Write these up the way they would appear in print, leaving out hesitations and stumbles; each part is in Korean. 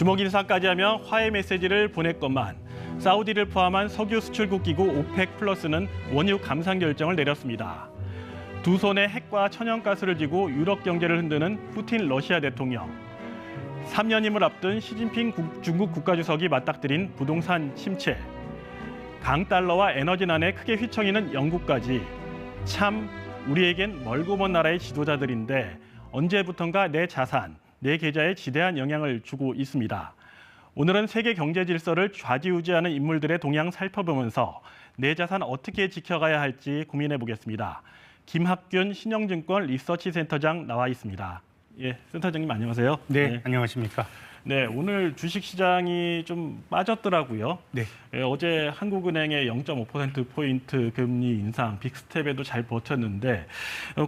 주먹 인사까지 하며 화해 메시지를 보냈건만 사우디를 포함한 석유 수출국 기구 오펙 플러스는 원유 감산 결정을 내렸습니다. 두 손에 핵과 천연가스를 쥐고 유럽 경제를 흔드는 푸틴 러시아 대통령. 3년임을 앞둔 시진핑 중국 국가주석이 맞닥뜨린 부동산 침체. 강달러와 에너지난에 크게 휘청이는 영국까지. 참 우리에겐 멀고 먼 나라의 지도자들인데 언제부턴가 내 자산, 내 계좌에 지대한 영향을 주고 있습니다. 오늘은 세계 경제 질서를 좌지우지하는 인물들의 동향 살펴보면서 내 자산 어떻게 지켜가야 할지 고민해 보겠습니다. 김학균 신영증권 리서치 센터장 나와 있습니다. 예, 센터장님 안녕하세요. 네, 안녕하십니까. 네, 오늘 주식시장이 좀 빠졌더라고요. 네. 예, 어제 한국은행의 0.5%포인트 금리 인상, 빅스텝에도 잘 버텼는데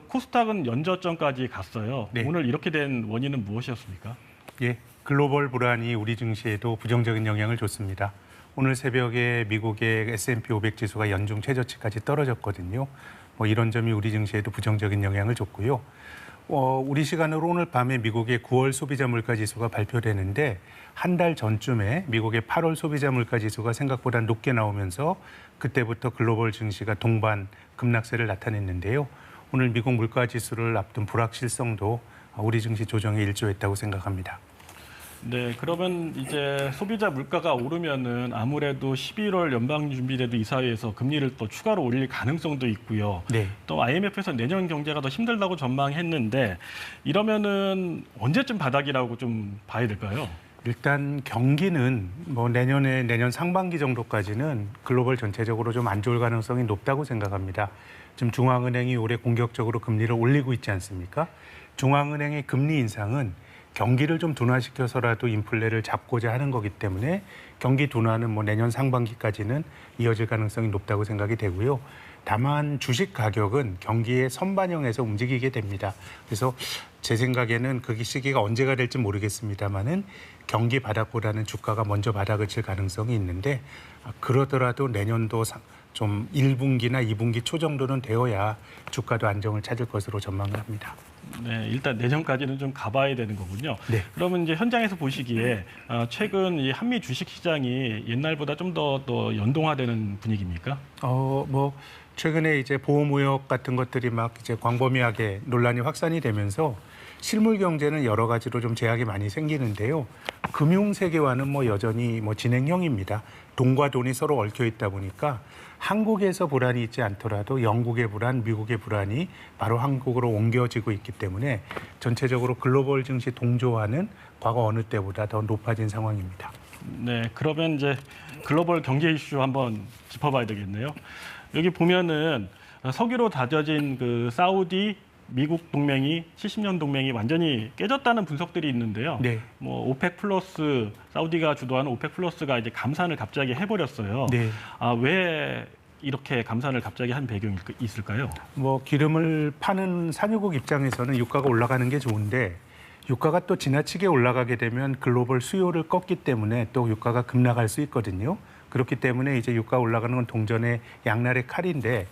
코스닥은 연저점까지 갔어요. 네. 오늘 이렇게 된 원인은 무엇이었습니까? 예, 글로벌 불안이 우리 증시에도 부정적인 영향을 줬습니다. 오늘 새벽에 미국의 S&P 500 지수가 연중 최저치까지 떨어졌거든요. 이런 점이 우리 증시에도 부정적인 영향을 줬고요. 우리 시간으로 오늘 밤에 미국의 9월 소비자 물가 지수가 발표되는데 한 달 전쯤에 미국의 8월 소비자 물가 지수가 생각보다 높게 나오면서 그때부터 글로벌 증시가 동반 급락세를 나타냈는데요. 오늘 미국 물가 지수를 앞둔 불확실성도 우리 증시 조정에 일조했다고 생각합니다. 네, 그러면 이제 소비자 물가가 오르면은 아무래도 11월 연방준비제도 이사회에서 금리를 또 추가로 올릴 가능성도 있고요. 네. 또 IMF에서 내년 경제가 더 힘들다고 전망했는데 이러면은 언제쯤 바닥이라고 좀 봐야 될까요? 일단 경기는 내년 상반기 정도까지는 글로벌 전체적으로 좀 안 좋을 가능성이 높다고 생각합니다. 지금 중앙은행이 올해 공격적으로 금리를 올리고 있지 않습니까? 중앙은행의 금리 인상은 경기를 좀 둔화시켜서라도 인플레를 잡고자 하는 거기 때문에 경기 둔화는 내년 상반기까지는 이어질 가능성이 높다고 생각이 되고요. 다만 주식 가격은 경기에 선반영해서 움직이게 됩니다. 그래서 제 생각에는 그 시기가 언제가 될지 모르겠습니다만은 경기 바닥보다는 주가가 먼저 바닥을 칠 가능성이 있는데 그러더라도 내년도 좀 1분기나 2분기 초 정도는 되어야 주가도 안정을 찾을 것으로 전망을 합니다. 네, 일단 내년까지는 좀 가봐야 되는 거군요. 네. 그러면 이제 현장에서 보시기에 최근 이 한미 주식 시장이 옛날보다 좀 더 연동화되는 분위기입니까? 최근에 이제 보호무역 같은 것들이 막 이제 광범위하게 논란이 확산이 되면서 실물 경제는 여러 가지로 좀 제약이 많이 생기는데요. 금융 세계화는 여전히 진행형입니다. 돈과 돈이 서로 얽혀 있다 보니까 한국에서 불안이 있지 않더라도 영국의 불안, 미국의 불안이 바로 한국으로 옮겨지고 있기 때문에 전체적으로 글로벌 증시 동조화는 과거 어느 때보다 더 높아진 상황입니다. 네, 그러면 이제 글로벌 경제 이슈 한번 짚어봐야 되겠네요. 여기 보면은 석유로 다져진 그 사우디 미국 동맹이 70년 동맹이 완전히 깨졌다는 분석들이 있는데요. 네. 오펙 플러스 사우디가 주도하는 오펙 플러스가 이제 감산을 갑자기 해버렸어요. 네. 왜 이렇게 감산을 갑자기 한 배경이 있을까요? 기름을 파는 산유국 입장에서는 유가가 올라가는 게 좋은데 유가가 또 지나치게 올라가게 되면 글로벌 수요를 꺾기 때문에 또 유가가 급락할 수 있거든요. 그렇기 때문에 이제 유가 올라가는 건 동전의 양날의 칼인데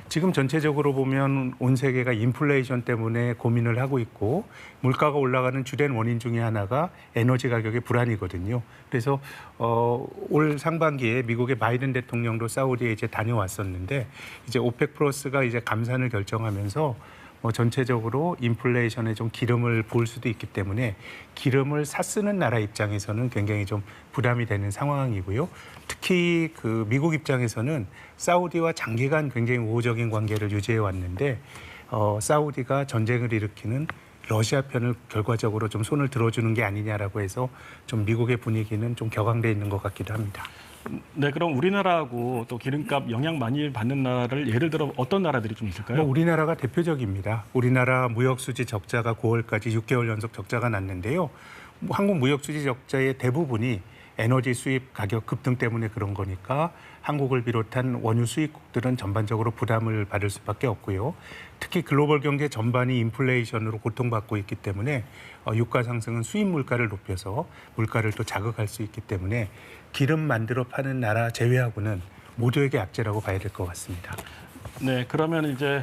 지금 전체적으로 보면 온 세계가 인플레이션 때문에 고민을 하고 있고 물가가 올라가는 주된 원인 중에 하나가 에너지 가격의 불안이거든요. 그래서 올 상반기에 미국의 바이든 대통령도 사우디에 이제 다녀왔었는데 이제 오펙 플러스가 이제 감산을 결정하면서 전체적으로 인플레이션에 좀 기름을 부을 수도 있기 때문에 기름을 쓰는 나라 입장에서는 굉장히 좀 부담이 되는 상황이고요. 특히 그 미국 입장에서는 사우디와 장기간 굉장히 우호적인 관계를 유지해 왔는데 사우디가 전쟁을 일으키는 러시아 편을 결과적으로 좀 손을 들어주는 게 아니냐라고 해서 좀 미국의 분위기는 좀 격앙돼 있는 것 같기도 합니다. 네, 그럼 우리나라하고 또 기름값 영향 많이 받는 나라를 예를 들어 어떤 나라들이 좀 있을까요? 우리나라가 대표적입니다. 우리나라 무역수지 적자가 9월까지 6개월 연속 적자가 났는데요. 한국 무역수지 적자의 대부분이 에너지 수입 가격 급등 때문에 그런 거니까 한국을 비롯한 원유 수입국들은 전반적으로 부담을 받을 수밖에 없고요. 특히 글로벌 경제 전반이 인플레이션으로 고통받고 있기 때문에 유가 상승은 수입 물가를 높여서 물가를 또 자극할 수 있기 때문에 기름 만들어 파는 나라 제외하고는 모두에게 악재라고 봐야 될 것 같습니다. 네, 그러면 이제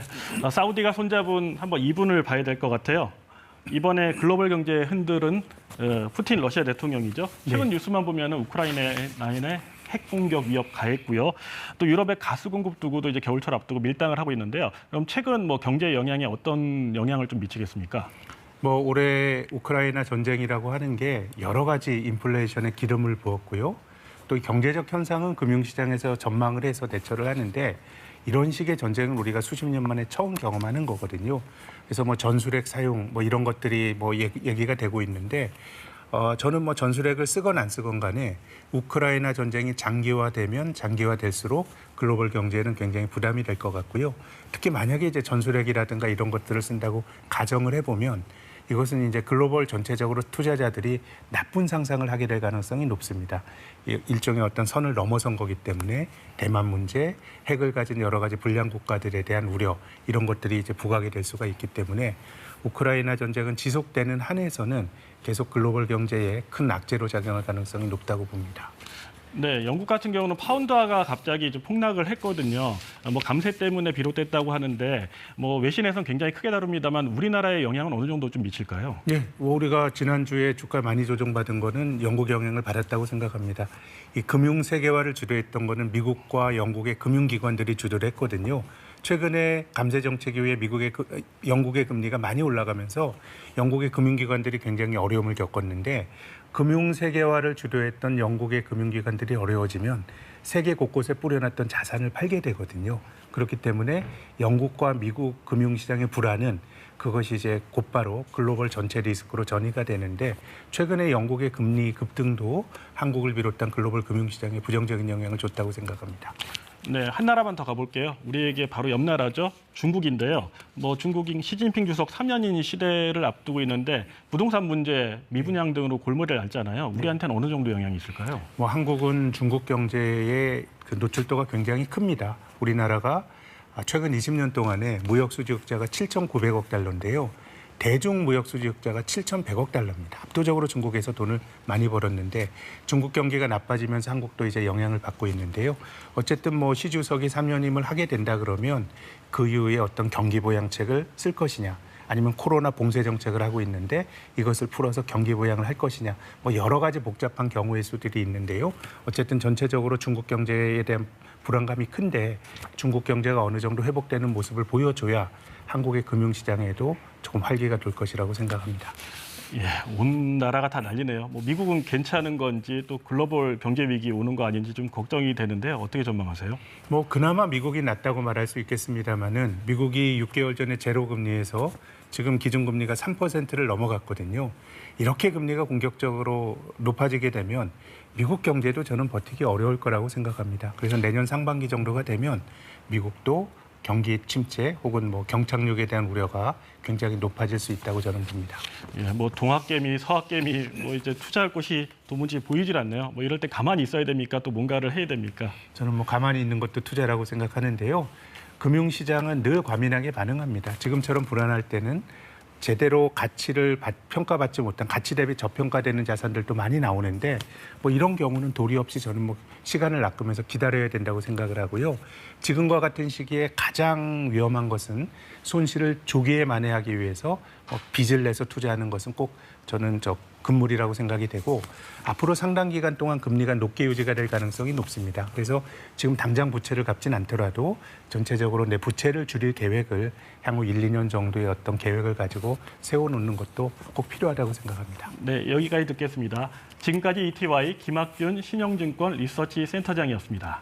사우디가 손잡은 한번 이분을 봐야 될 것 같아요. 이번에 글로벌 경제에 흔들은 푸틴 러시아 대통령이죠. 최근 네. 뉴스만 보면 우크라이나에 핵 공격 위협 가했고요. 또 유럽의 가스 공급 두고도 이제 겨울철 앞두고 밀당을 하고 있는데요. 그럼 최근 뭐 경제 영향에 어떤 영향을 좀 미치겠습니까? 뭐 올해 우크라이나 전쟁이라고 하는 게 여러 가지 인플레이션에 기름을 부었고요. 또 경제적 현상은 금융시장에서 전망을 해서 대처를 하는데 이런 식의 전쟁은 우리가 수십 년 만에 처음 경험하는 거거든요. 그래서 뭐 전술핵 사용 뭐 이런 것들이 뭐 얘기가 되고 있는데 저는 뭐 전술핵을 쓰건 안 쓰건 간에 우크라이나 전쟁이 장기화되면 장기화될수록 글로벌 경제에는 굉장히 부담이 될 것 같고요. 특히 만약에 이제 전술핵이라든가 이런 것들을 쓴다고 가정을 해보면 이것은 이제 글로벌 전체적으로 투자자들이 나쁜 상상을 하게 될 가능성이 높습니다. 일종의 어떤 선을 넘어선 거기 때문에 대만 문제, 핵을 가진 여러 가지 불량 국가들에 대한 우려 이런 것들이 이제 부각이 될 수가 있기 때문에 우크라이나 전쟁은 지속되는 한에서는 계속 글로벌 경제에 큰 악재로 작용할 가능성이 높다고 봅니다. 네, 영국 같은 경우는 파운드화가 갑자기 이제 폭락을 했거든요. 뭐 감세 때문에 비롯됐다고 하는데 뭐 외신에서는 굉장히 크게 다룹니다만 우리나라의 영향은 어느 정도 좀 미칠까요? 네, 우리가 지난주에 주가 많이 조정받은 거는 영국 영향을 받았다고 생각합니다. 이 금융 세계화를 주도했던 거는 미국과 영국의 금융기관들이 주도를 했거든요. 최근에 감세 정책 이후에 영국의 금리가 많이 올라가면서 영국의 금융기관들이 굉장히 어려움을 겪었는데 금융 세계화를 주도했던 영국의 금융기관들이 어려워지면 세계 곳곳에 뿌려놨던 자산을 팔게 되거든요. 그렇기 때문에 영국과 미국 금융시장의 불안은 그것이 이제 곧바로 글로벌 전체 리스크로 전이가 되는데 최근에 영국의 금리 급등도 한국을 비롯한 글로벌 금융시장에 부정적인 영향을 줬다고 생각합니다. 네, 한 나라만 더 가볼게요. 우리에게 바로 옆 나라죠. 중국인데요. 뭐 중국인 시진핑 주석 3년인 시대를 앞두고 있는데 부동산 문제, 미분양 등으로 골머리를 앓잖아요. 우리한테는 어느 정도 영향이 있을까요? 뭐 한국은 중국 경제의 그 노출도가 굉장히 큽니다. 우리나라가 최근 20년 동안에 무역 수지흑자가 7,900억 달러인데요. 대중 무역 수지흑자가 7,100억 달러입니다. 압도적으로 중국에서 돈을 많이 벌었는데 중국 경기가 나빠지면서 한국도 이제 영향을 받고 있는데요. 어쨌든 뭐 시 주석이 3년임을 하게 된다 그러면 그 이후에 어떤 경기 보양책을 쓸 것이냐 아니면 코로나 봉쇄 정책을 하고 있는데 이것을 풀어서 경기 보양을 할 것이냐 뭐 여러 가지 복잡한 경우의 수들이 있는데요. 어쨌든 전체적으로 중국 경제에 대한 불안감이 큰데 중국 경제가 어느 정도 회복되는 모습을 보여줘야 한국의 금융시장에도 조금 활기가 돌 것이라고 생각합니다. 예, 온 나라가 다 난리네요. 뭐 미국은 괜찮은 건지 또 글로벌 경제 위기 오는 거 아닌지 좀 걱정이 되는데 어떻게 전망하세요? 뭐 그나마 미국이 낫다고 말할 수 있겠습니다만은 미국이 6개월 전에 제로 금리에서 지금 기준금리가 3%를 넘어갔거든요. 이렇게 금리가 공격적으로 높아지게 되면 미국 경제도 저는 버티기 어려울 거라고 생각합니다. 그래서 내년 상반기 정도가 되면 미국도 경기 침체 혹은 뭐 경착륙에 대한 우려가 굉장히 높아질 수 있다고 저는 봅니다. 예, 뭐 동학개미, 서학개미 뭐 이제 투자할 곳이 도무지 보이질 않네요. 뭐 이럴 때 가만히 있어야 됩니까? 또 뭔가를 해야 됩니까? 저는 뭐 가만히 있는 것도 투자라고 생각하는데요. 금융시장은 늘 과민하게 반응합니다. 지금처럼 불안할 때는 제대로 가치를 평가받지 못한 가치 대비 저평가되는 자산들도 많이 나오는데 뭐 이런 경우는 도리 없이 저는 뭐 시간을 아끼면서 기다려야 된다고 생각을 하고요. 지금과 같은 시기에 가장 위험한 것은 손실을 조기에 만회하기 위해서 빚을 내서 투자하는 것은 꼭 저는 금물이라고 생각이 되고 앞으로 상당 기간 동안 금리가 높게 유지가 될 가능성이 높습니다. 그래서 지금 당장 부채를 갚진 않더라도 전체적으로 내 부채를 줄일 계획을 향후 1, 2년 정도의 어떤 계획을 가지고 세워놓는 것도 꼭 필요하다고 생각합니다. 네, 여기까지 듣겠습니다. 지금까지 ETY 김학균 신영증권 리서치 센터장이었습니다.